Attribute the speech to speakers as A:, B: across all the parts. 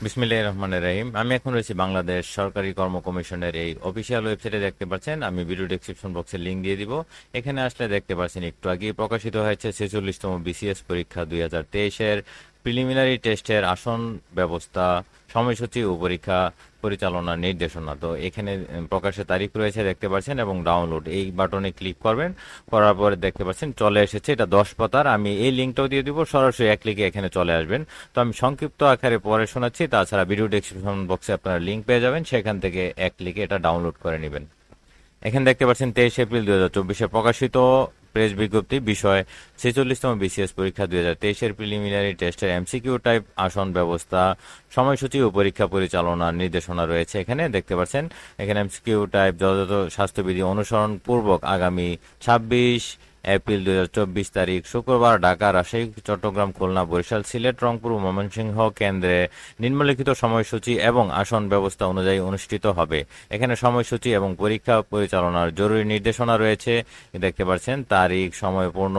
A: বিসমিল্লাহির রহমানির রহিম। আমি এখন রয়েছি বাংলাদেশ সরকারি কর্ম কমিশনের এই অফিসিয়াল ওয়েবসাইটে। দেখতে পাচ্ছেন, আমি ভিডিও ডেসক্রিপশন বক্সে লিংক দিয়ে দিব। এখানে আসলে দেখতে পাচ্ছেন একটু আগে প্রকাশিত হয়েছে 46তম বিসিএস পরীক্ষা 2023-এর প্রিলিমিনারি টেস্টের আসন ব্যবস্থা, সময়সূচি ও পরীক্ষা পরিচালনার নির্দেশনা। তো এখানে প্রকাশের তারিখ রয়েছে দেখতে পাচ্ছেন, এবং ডাউনলোড এই বাটনে ক্লিক করবেন। করার পরে দেখতে পাচ্ছেন চলে এসেছে, এটা 10 পাতার। আমি এই লিঙ্কটাও দিয়ে দিব, সরাসরি এক ক্লিকে এখানে চলে আসবেন। তো আমি সংক্ষিপ্ত আকারে পরে শোনাচ্ছি, তাছাড়া ভিডিও ডেসক্রিপশন বক্সে আপনারা লিঙ্ক পেয়ে যাবেন, সেখান থেকে এক ক্লিকে এটা ডাউনলোড করে নেবেন। এখানে দেখতে পাচ্ছেন 23 এপ্রিল 2024-এ প্রকাশিত প্রেস বিজ্ঞপ্তি, বিষয় 46তম বিসিএস পরীক্ষা 2023-এর প্রিলিমিনারি টেস্টের এমসিকিউ টাইপ আসন ব্যবস্থা, সময়সূচি ও পরীক্ষা পরিচালনার নির্দেশনা রয়েছে। এখানে দেখতে পাচ্ছেন, এখানে এমসিকিউ টাইপ যথাযথ স্বাস্থ্যবিধি অনুসরণ পূর্বক আগামী 26 এপ্রিল 2024 তারিখ শুক্রবার ঢাকা, রাজশাহী, চট্টগ্রাম, খুলনা, বরিশাল, সিলেট, রংপুর ও ময়মনসিংহ কেন্দ্রে নিম্নলিখিত সময়সূচি এবং আসন ব্যবস্থা অনুযায়ী অনুষ্ঠিত হবে। এখানে সময়সূচি এবং পরীক্ষা পরিচালনার জরুরি নির্দেশনা রয়েছে। দেখতে পাচ্ছেন তারিখ, সময়, পূর্ণ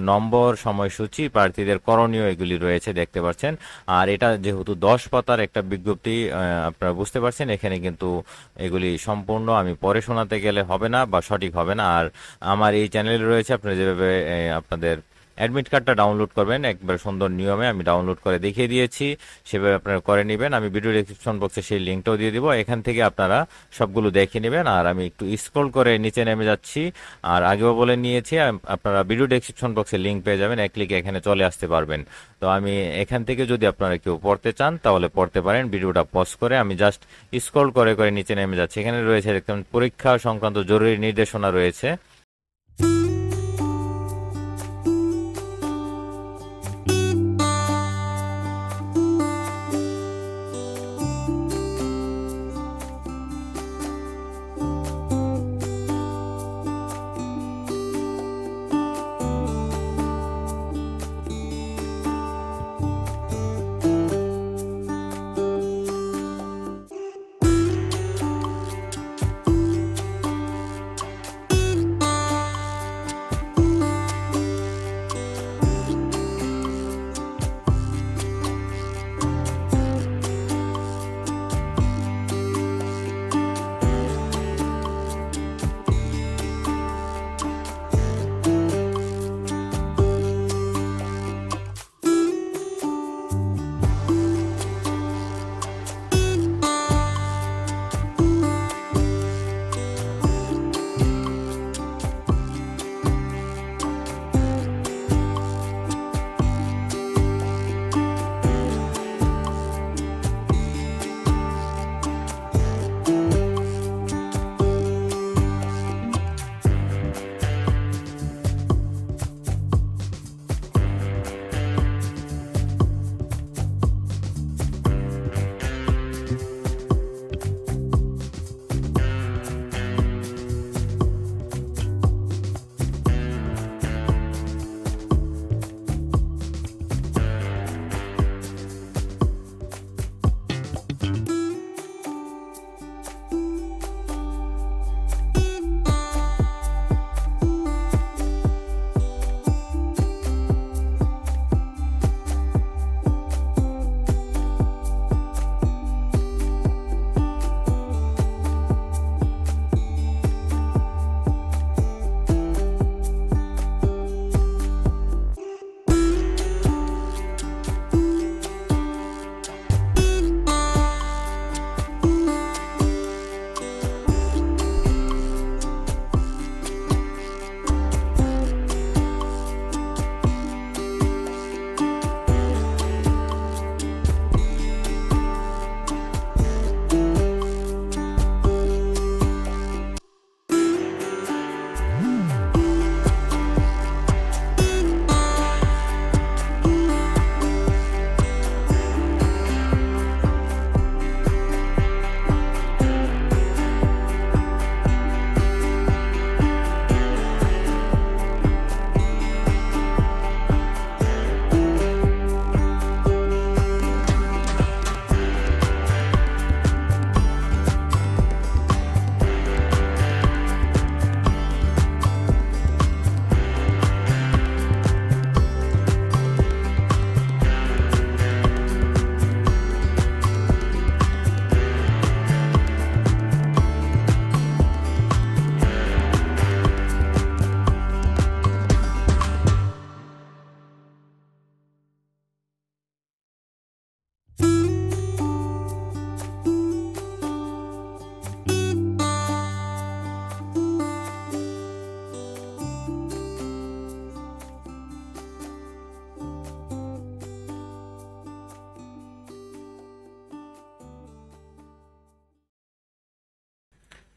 A: নম্বর, সময়সূচি, প্রার্থীদের করণীয়, এগুলি রয়েছে দেখতে পাচ্ছেন। আর এটা যেহেতু 10 পাতার একটা বিজ্ঞপ্তি, আপনারা বুঝতে পারছেন এখানে কিন্তু এগুলি সম্পূর্ণ আমি পরে শোনাতে গেলে হবে না বা সঠিক হবে না। আর আমার এই চ্যানেলে রয়েছে, আপনারা যেভাবে আপনাদের অ্যাডমিট কার্ডটা ডাউনলোড করবেন একবার সুন্দর নিয়মে আমি ডাউনলোড করে দেখিয়ে দিয়েছি, সেভাবে আপনারা করে নেবেন। আমি ভিডিও ডেসক্রিপশন বক্সে সেই লিঙ্কটাও দিয়ে দিব, এখান থেকে আপনারা সবগুলো দেখে নেবেন। আর আমি একটু স্ক্রল করে নিচে নেমে যাচ্ছি। আর আগেও বলে নিয়েছি, আপনারা ভিডিও ডেসক্রিপশন বক্সে লিঙ্ক পেয়ে যাবেন, এক ক্লিকে এখানে চলে আসতে পারবেন। তো আমি এখান থেকে যদি আপনারা কেউ পড়তে চান তাহলে পড়তে পারেন। ভিডিওটা পজ করে আমি জাস্ট স্ক্রল করে করে নিচে নেমে যাচ্ছি। এখানে রয়েছে দেখতে পরীক্ষা সংক্রান্ত জরুরি নির্দেশনা রয়েছে।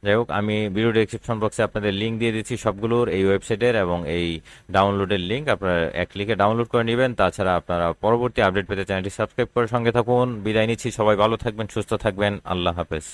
A: যাই হোক, আমি ভিডিও ডেসক্রিপশন বক্সে আপনাদের লিঙ্ক দিয়ে দিচ্ছি সবগুলোর, এই ওয়েবসাইটের এবং এই ডাউনলোডের লিঙ্ক। আপনারা এক ক্লিকে ডাউনলোড করে নেবেন। তাছাড়া আপনারা পরবর্তী আপডেট পেতে চ্যানেলটি সাবস্ক্রাইব করে সঙ্গে থাকুন। বিদায় নিচ্ছি, সবাই ভালো থাকবেন, সুস্থ থাকবেন, আল্লাহ হাফেজ।